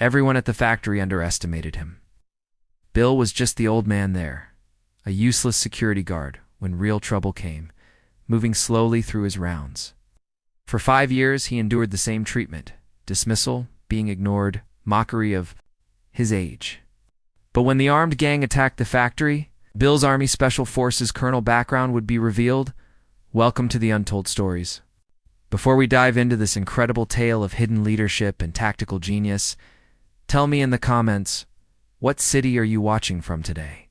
Everyone at the factory underestimated him. Bill was just the old man there, a useless security guard when real trouble came, moving slowly through his rounds. For 5 years, he endured the same treatment: dismissal, being ignored, mockery of his age. But when the armed gang attacked the factory, Bill's Army Special Forces colonel background would be revealed. Welcome to the Untold Stories. Before we dive into this incredible tale of hidden leadership and tactical genius, tell me in the comments, what city are you watching from today?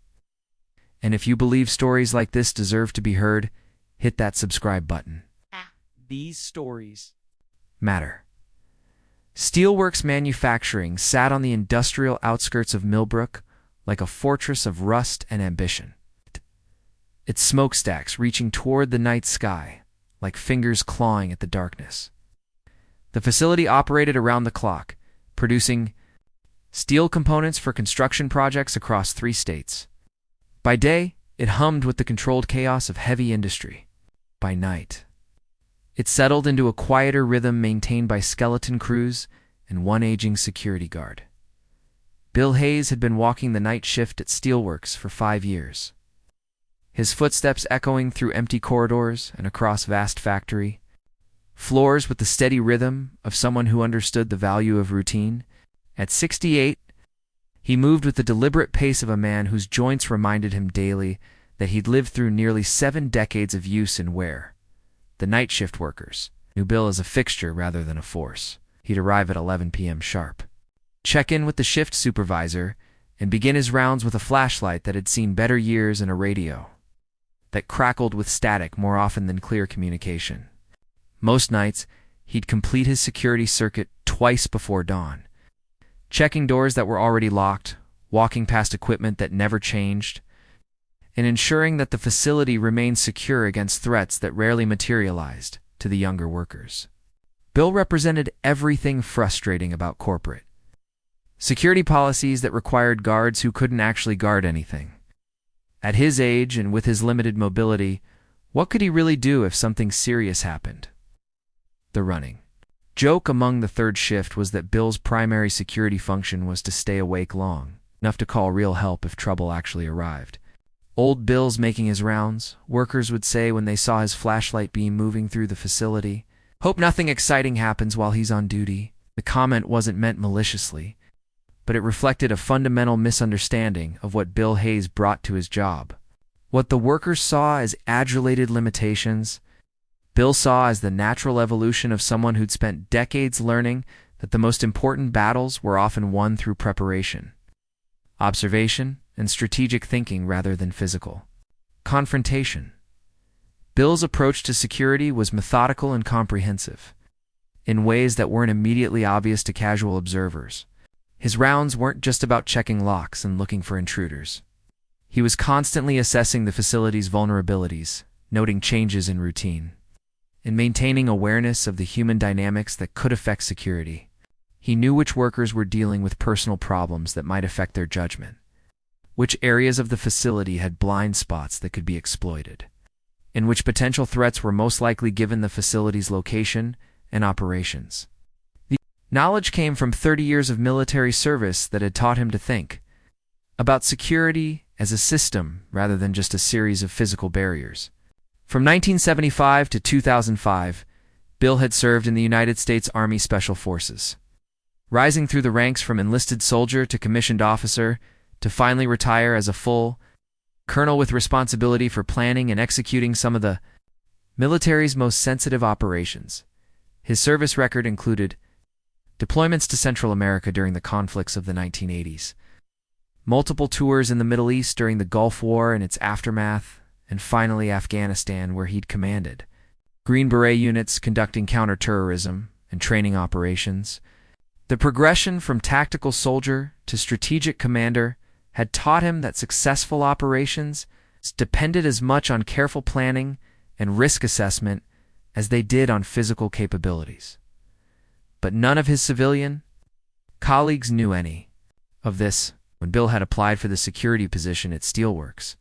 And if you believe stories like this deserve to be heard, hit that subscribe button. These stories matter. Steelworks Manufacturing sat on the industrial outskirts of Millbrook like a fortress of rust and ambition. Its smokestacks reaching toward the night sky, like fingers clawing at the darkness. The facility operated around the clock, producing steel components for construction projects across 3 states. By day, it hummed with the controlled chaos of heavy industry. By night, it settled into a quieter rhythm maintained by skeleton crews and one aging security guard. Bill Hayes had been walking the night shift at Steelworks for 5 years. His footsteps echoing through empty corridors and across vast factory floors with the steady rhythm of someone who understood the value of routine. At 68, he moved with the deliberate pace of a man whose joints reminded him daily that he'd lived through nearly 7 decades of use and wear. The night shift workers knew Bill as a fixture rather than a force. He'd arrive at 11 p.m. sharp, check in with the shift supervisor, and begin his rounds with a flashlight that had seen better years and a radio that crackled with static more often than clear communication. Most nights, he'd complete his security circuit twice before dawn, checking doors that were already locked, walking past equipment that never changed, and ensuring that the facility remained secure against threats that rarely materialized to the younger workers. Bill represented everything frustrating about corporate security policies that required guards who couldn't actually guard anything. At his age and with his limited mobility, what could he really do if something serious happened? The running joke among the third shift was that Bill's primary security function was to stay awake long enough to call real help if trouble actually arrived. Old Bill's making his rounds, workers would say when they saw his flashlight beam moving through the facility. Hope nothing exciting happens while he's on duty. The comment wasn't meant maliciously, but it reflected a fundamental misunderstanding of what Bill Hayes brought to his job. What the workers saw as adulated limitations, Bill saw as the natural evolution of someone who'd spent decades learning that the most important battles were often won through preparation, observation, and strategic thinking rather than physical confrontation. Bill's approach to security was methodical and comprehensive, in ways that weren't immediately obvious to casual observers. His rounds weren't just about checking locks and looking for intruders. He was constantly assessing the facility's vulnerabilities, noting changes in routine, and maintaining awareness of the human dynamics that could affect security. He knew which workers were dealing with personal problems that might affect their judgment, which areas of the facility had blind spots that could be exploited, and which potential threats were most likely given the facility's location and operations. The knowledge came from 30 years of military service that had taught him to think about security as a system rather than just a series of physical barriers. From 1975 to 2005, Bill had served in the United States Army Special Forces, rising through the ranks from enlisted soldier to commissioned officer, to finally retire as a full colonel with responsibility for planning and executing some of the military's most sensitive operations. His service record included deployments to Central America during the conflicts of the 1980s, multiple tours in the Middle East during the Gulf War and its aftermath, and finally Afghanistan, where he'd commanded Green Beret units conducting counterterrorism and training operations. The progression from tactical soldier to strategic commander had taught him that successful operations depended as much on careful planning and risk assessment as they did on physical capabilities. But none of his civilian colleagues knew any of this when Bill had applied for the security position at Steelworks.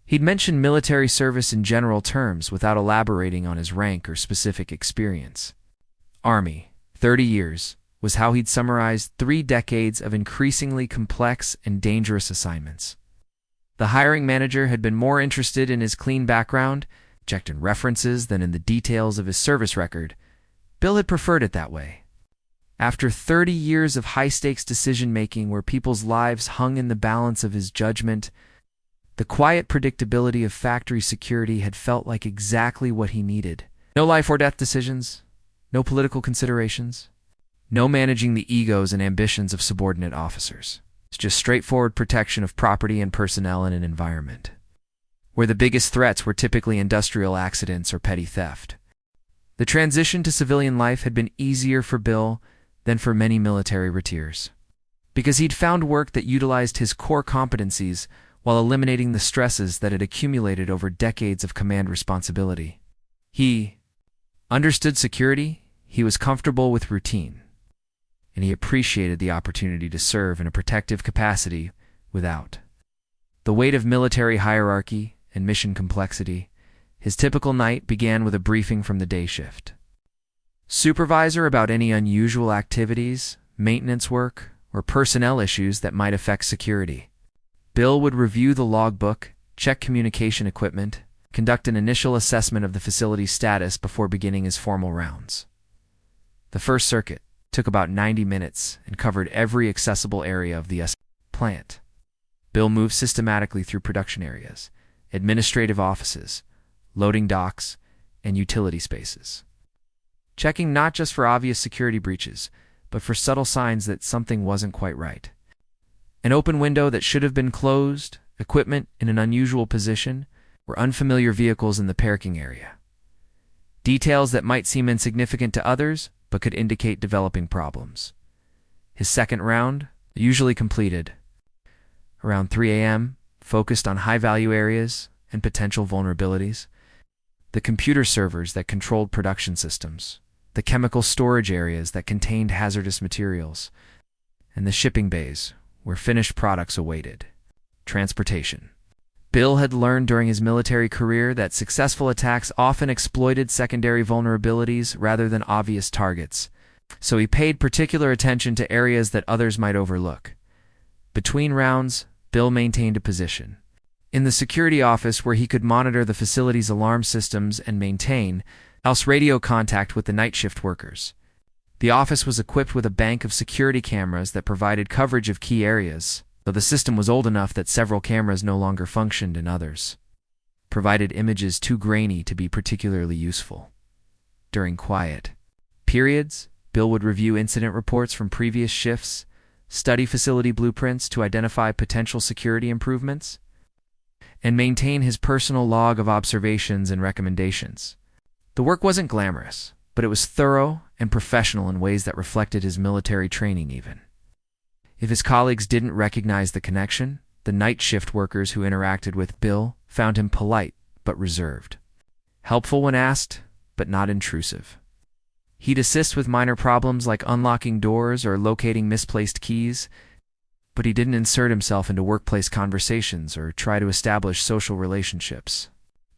He'd mentioned military service in general terms without elaborating on his rank or specific experience. Army, 30 years, was how he'd summarized 3 decades of increasingly complex and dangerous assignments. The hiring manager had been more interested in his clean background, checked in references, than in the details of his service record. Bill had preferred it that way. After 30 years of high-stakes decision-making where people's lives hung in the balance of his judgment, the quiet predictability of factory security had felt like exactly what he needed. No life-or-death decisions, no political considerations, no managing the egos and ambitions of subordinate officers. It's just straightforward protection of property and personnel in an environment where the biggest threats were typically industrial accidents or petty theft. The transition to civilian life had been easier for Bill than for many military retirees, because he'd found work that utilized his core competencies while eliminating the stresses that had accumulated over decades of command responsibility. He understood security, he was comfortable with routine, and he appreciated the opportunity to serve in a protective capacity without the weight of military hierarchy and mission complexity. His typical night began with a briefing from the day shift supervisor about any unusual activities, maintenance work, or personnel issues that might affect security. Bill would review the logbook, check communication equipment, conduct an initial assessment of the facility's status before beginning his formal rounds. The first circuit took about 90 minutes and covered every accessible area of the plant. Bill moved systematically through production areas, administrative offices, loading docks, and utility spaces, checking not just for obvious security breaches, but for subtle signs that something wasn't quite right. An open window that should have been closed, equipment in an unusual position, or unfamiliar vehicles in the parking area. Details that might seem insignificant to others, but could indicate developing problems. His second round, usually completed around 3 a.m., focused on high-value areas and potential vulnerabilities. The computer servers that controlled production systems, the chemical storage areas that contained hazardous materials, and the shipping bays where finished products awaited. Transportation. Bill had learned during his military career that successful attacks often exploited secondary vulnerabilities rather than obvious targets, so he paid particular attention to areas that others might overlook. Between rounds, Bill maintained a position in the security office where he could monitor the facility's alarm systems and maintain else radio contact with the night shift workers. The office was equipped with a bank of security cameras that provided coverage of key areas, though the system was old enough that several cameras no longer functioned and others provided images too grainy to be particularly useful. During quiet periods, Bill would review incident reports from previous shifts, study facility blueprints to identify potential security improvements, and maintain his personal log of observations and recommendations. The work wasn't glamorous, but it was thorough and professional in ways that reflected his military training even. If his colleagues didn't recognize the connection, the night shift workers who interacted with Bill found him polite but reserved, helpful when asked, but not intrusive. He'd assist with minor problems like unlocking doors or locating misplaced keys, but he didn't insert himself into workplace conversations or try to establish social relationships.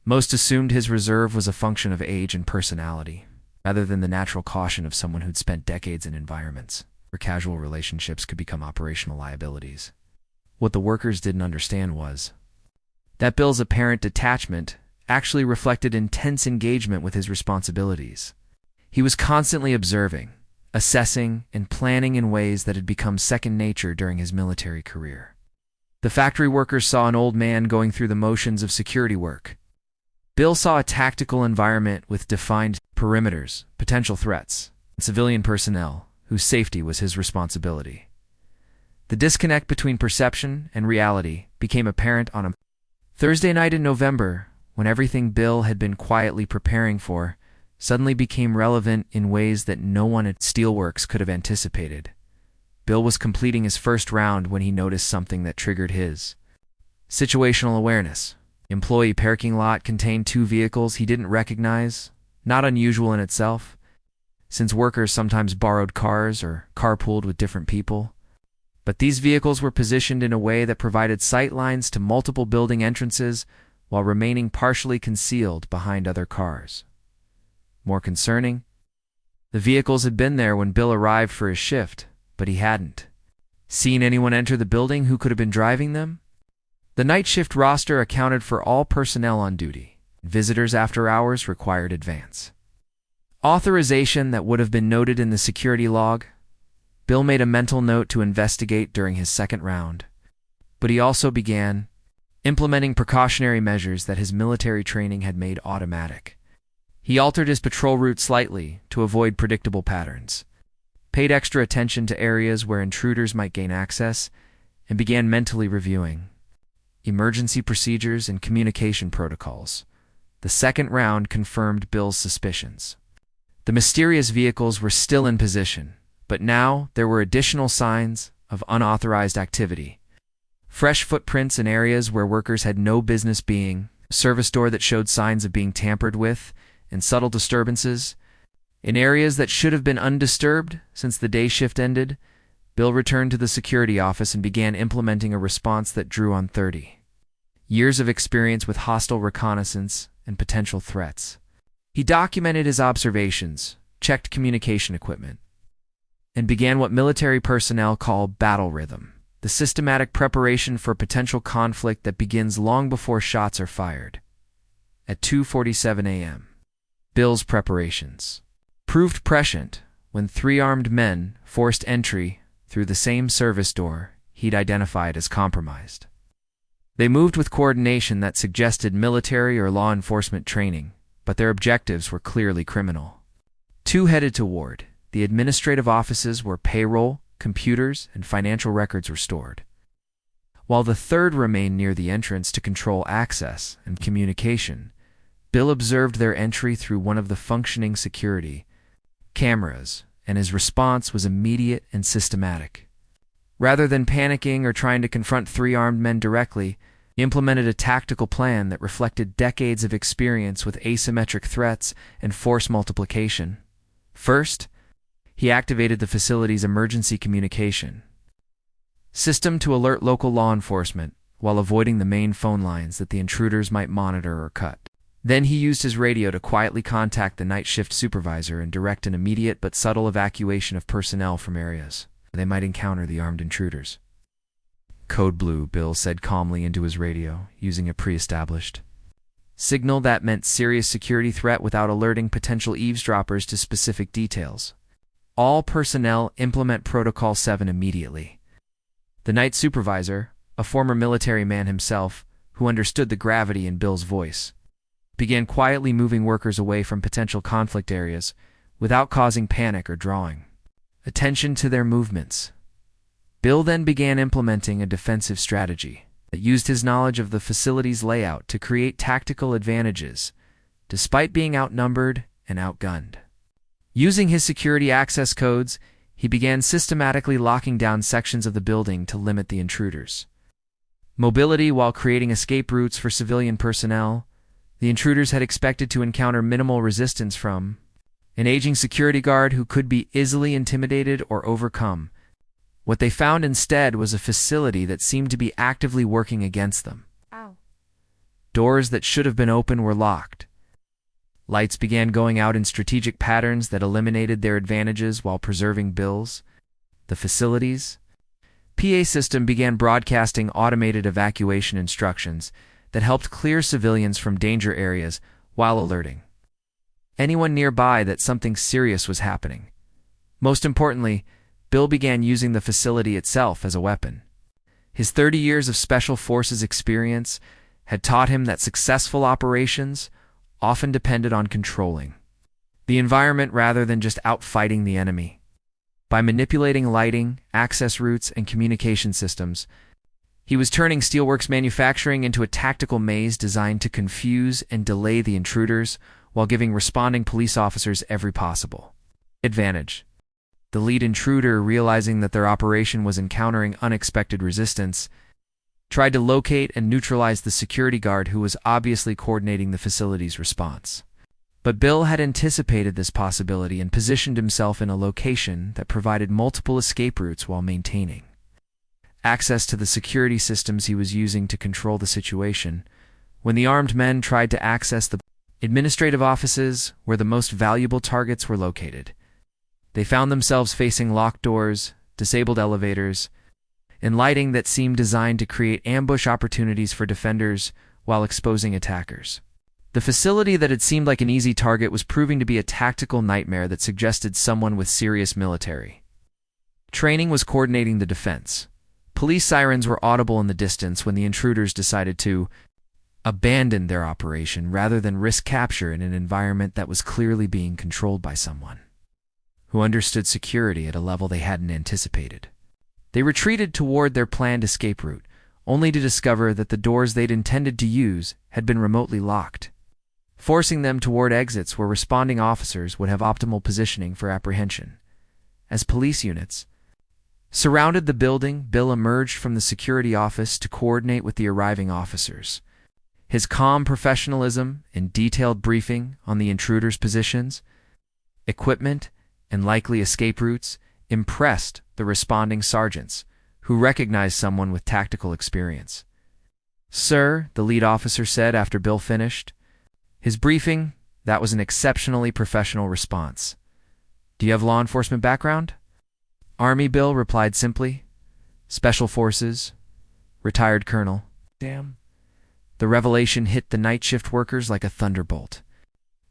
Most assumed his reserve was a function of age and personality, rather than the natural caution of someone who'd spent decades in environments where casual relationships could become operational liabilities. What the workers didn't understand was that Bill's apparent detachment actually reflected intense engagement with his responsibilities. He was constantly observing, assessing, and planning in ways that had become second nature during his military career. The factory workers saw an old man going through the motions of security work. Bill saw a tactical environment with defined perimeters, potential threats, and civilian personnel whose safety was his responsibility. The disconnect between perception and reality became apparent on a Thursday night in November, when everything Bill had been quietly preparing for suddenly became relevant in ways that no one at Steelworks could have anticipated. Bill was completing his first round when he noticed something that triggered his situational awareness. The employee parking lot contained 2 vehicles he didn't recognize, not unusual in itself, since workers sometimes borrowed cars or carpooled with different people. But these vehicles were positioned in a way that provided sight lines to multiple building entrances while remaining partially concealed behind other cars. More concerning, The vehicles had been there when Bill arrived for his shift, but he hadn't seen anyone enter the building who could have been driving them. The night shift roster accounted for all personnel on duty. Visitors after hours required advance authorization that would have been noted in the security log. Bill made a mental note to investigate during his second round, but he also began implementing precautionary measures that his military training had made automatic. He altered his patrol route slightly to avoid predictable patterns, paid extra attention to areas where intruders might gain access, and began mentally reviewing emergency procedures and communication protocols. The second round confirmed Bill's suspicions. The mysterious vehicles were still in position, but now there were additional signs of unauthorized activity. Fresh footprints in areas where workers had no business being, a service door that showed signs of being tampered with, and subtle disturbances. In areas that should have been undisturbed since the day shift ended, Bill returned to the security office and began implementing a response that drew on 30 years of experience with hostile reconnaissance and potential threats. He documented his observations, checked communication equipment, and began what military personnel call battle rhythm, the systematic preparation for potential conflict that begins long before shots are fired. At 2:47 a.m., Bill's preparations proved prescient when three armed men forced entry through the same service door he'd identified as compromised. They moved with coordination that suggested military or law enforcement training, but their objectives were clearly criminal. Two headed toward the administrative offices where payroll, computers, and financial records were stored, while the third remained near the entrance to control access and communication. Bill observed their entry through one of the functioning security cameras, and his response was immediate and systematic. Rather than panicking or trying to confront three armed men directly, he implemented a tactical plan that reflected decades of experience with asymmetric threats and force multiplication. First, he activated the facility's emergency communication system to alert local law enforcement while avoiding the main phone lines that the intruders might monitor or cut. Then he used his radio to quietly contact the night shift supervisor and direct an immediate but subtle evacuation of personnel from areas where they might encounter the armed intruders. Code Blue, Bill said calmly into his radio, using a pre-established signal that meant serious security threat without alerting potential eavesdroppers to specific details. All personnel implement Protocol 7 immediately. The night supervisor, a former military man himself, who understood the gravity in Bill's voice, began quietly moving workers away from potential conflict areas without causing panic or drawing attention to their movements. Bill then began implementing a defensive strategy that used his knowledge of the facility's layout to create tactical advantages, despite being outnumbered and outgunned. Using his security access codes, he began systematically locking down sections of the building to limit the intruders' mobility while creating escape routes for civilian personnel. The intruders had expected to encounter minimal resistance from an aging security guard who could be easily intimidated or overcome. What they found instead was a facility that seemed to be actively working against them. Ow. Doors that should have been open were locked. Lights began going out in strategic patterns that eliminated their advantages while preserving Bill's. The facility's PA system began broadcasting automated evacuation instructions that helped clear civilians from danger areas while alerting anyone nearby that something serious was happening. Most importantly, Bill began using the facility itself as a weapon. His 30 years of Special Forces experience had taught him that successful operations often depended on controlling the environment rather than just outfighting the enemy. By manipulating lighting, access routes, and communication systems, he was turning Steelworks Manufacturing into a tactical maze designed to confuse and delay the intruders while giving responding police officers every possible advantage. The lead intruder, realizing that their operation was encountering unexpected resistance, tried to locate and neutralize the security guard who was obviously coordinating the facility's response. But Bill had anticipated this possibility and positioned himself in a location that provided multiple escape routes while maintaining access to the security systems he was using to control the situation. When the armed men tried to access the administrative offices where the most valuable targets were located, They found themselves facing locked doors, disabled elevators, and lighting that seemed designed to create ambush opportunities for defenders while exposing attackers. The facility that had seemed like an easy target was proving to be a tactical nightmare that suggested someone with serious military training was coordinating the defense. Police sirens were audible in the distance when the intruders decided to abandon their operation rather than risk capture in an environment that was clearly being controlled by someone who understood security at a level they hadn't anticipated. They retreated toward their planned escape route, only to discover that the doors they'd intended to use had been remotely locked, forcing them toward exits where responding officers would have optimal positioning for apprehension. As police units surrounded the building, Bill emerged from the security office to coordinate with the arriving officers. His calm professionalism and detailed briefing on the intruders' positions, equipment, and likely escape routes impressed the responding sergeants, who recognized someone with tactical experience. "Sir," the lead officer said after Bill finished his briefing, that was an exceptionally professional response. "Do you have law enforcement background?" "Army," Bill replied simply. "Special Forces, retired colonel." Damn. The revelation hit the night shift workers like a thunderbolt.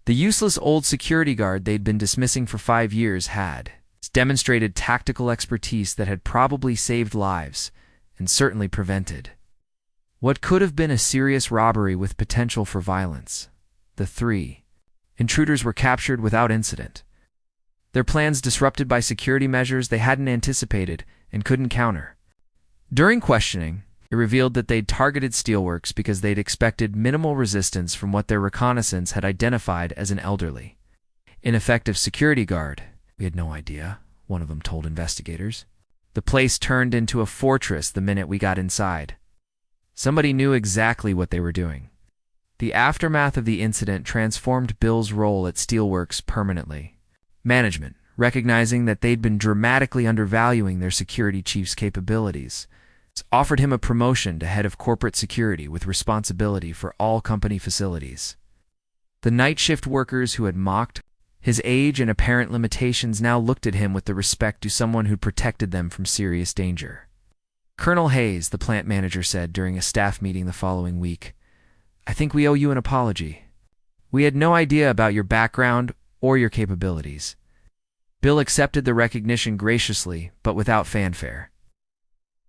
The useless old security guard they'd been dismissing for 5 years had demonstrated tactical expertise that had probably saved lives and certainly prevented what could have been a serious robbery with potential for violence. The 3 intruders were captured without incident, their plans disrupted by security measures they hadn't anticipated and couldn't counter. During questioning, it revealed that they'd targeted Steelworks because they'd expected minimal resistance from what their reconnaissance had identified as an elderly, ineffective security guard. "We had no idea," one of them told investigators. "The place turned into a fortress the minute we got inside. Somebody knew exactly what they were doing." The aftermath of the incident transformed Bill's role at Steelworks permanently. Management, recognizing that they'd been dramatically undervaluing their security chief's capabilities, offered him a promotion to head of corporate security with responsibility for all company facilities. The night shift workers who had mocked his age and apparent limitations now looked at him with the respect due someone who'd protected them from serious danger. "Colonel Hayes," the plant manager said during a staff meeting the following week, "I think we owe you an apology. We had no idea about your background or your capabilities." Bill accepted the recognition graciously, but without fanfare.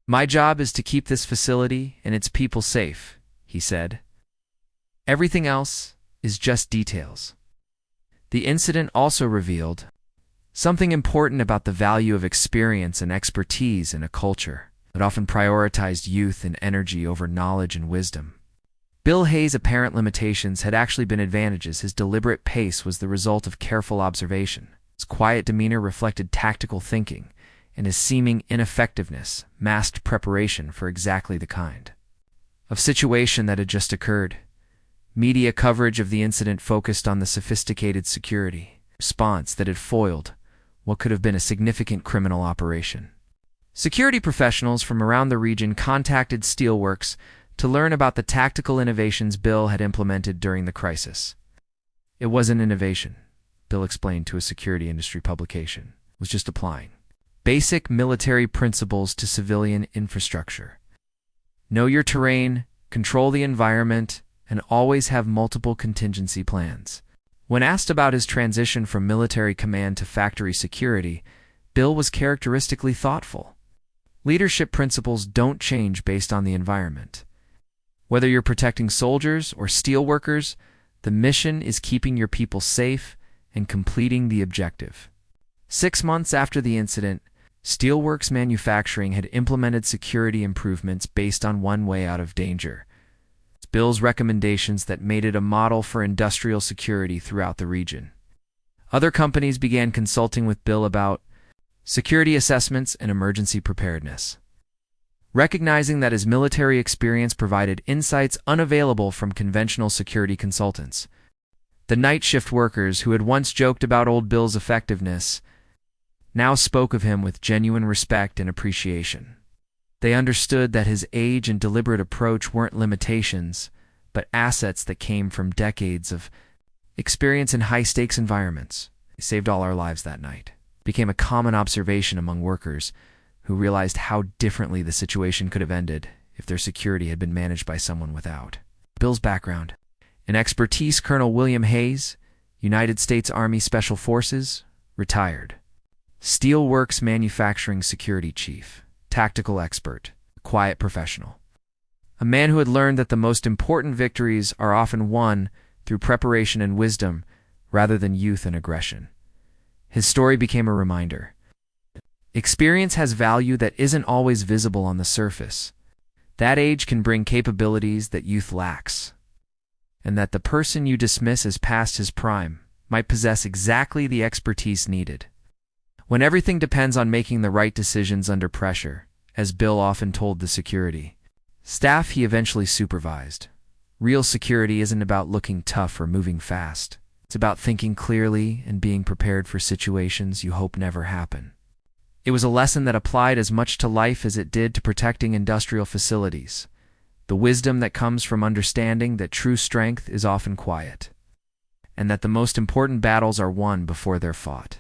"My job is to keep this facility and its people safe," he said. "Everything else is just details." The incident also revealed something important about the value of experience and expertise in a culture that often prioritized youth and energy over knowledge and wisdom. Bill Hayes' apparent limitations had actually been advantages. His deliberate pace was the result of careful observation. His quiet demeanor reflected tactical thinking, and his seeming ineffectiveness masked preparation for exactly the kind of situation that had just occurred. Media coverage of the incident focused on the sophisticated security response that had foiled what could have been a significant criminal operation. Security professionals from around the region contacted Steelworks to learn about the tactical innovations Bill had implemented during the crisis. "It wasn't innovation," Bill explained to a security industry publication. "It was just applying basic military principles to civilian infrastructure. Know your terrain, control the environment, and always have multiple contingency plans." When asked about his transition from military command to factory security, Bill was characteristically thoughtful. "Leadership principles don't change based on the environment. Whether you're protecting soldiers or steelworkers, the mission is keeping your people safe and completing the objective." 6 months after the incident, Steelworks Manufacturing had implemented security improvements based on one way out of danger. Bill's recommendations that made it a model for industrial security throughout the region. Other companies began consulting with Bill about security assessments and emergency preparedness. Recognizing that his military experience provided insights unavailable from conventional security consultants, the night shift workers who had once joked about old Bill's effectiveness now spoke of him with genuine respect and appreciation. They understood that his age and deliberate approach weren't limitations, but assets that came from decades of experience in high-stakes environments. He saved all our lives that night. became a common observation among workers who realized how differently the situation could have ended if their security had been managed by someone without. Bill's background: in expertise, Colonel William Hayes, United States Army Special Forces, retired. Steelworks Manufacturing Security Chief, tactical expert, quiet professional. A man who had learned that the most important victories are often won through preparation and wisdom rather than youth and aggression. His story became a reminder. Experience has value that isn't always visible on the surface. That age can bring capabilities that youth lacks. And that the person you dismiss as past his prime might possess exactly the expertise needed. When everything depends on making the right decisions under pressure, as Bill often told the security staff he eventually supervised, real security isn't about looking tough or moving fast. It's about thinking clearly and being prepared for situations you hope never happen. It was a lesson that applied as much to life as it did to protecting industrial facilities. The wisdom that comes from understanding that true strength is often quiet, and that the most important battles are won before they're fought.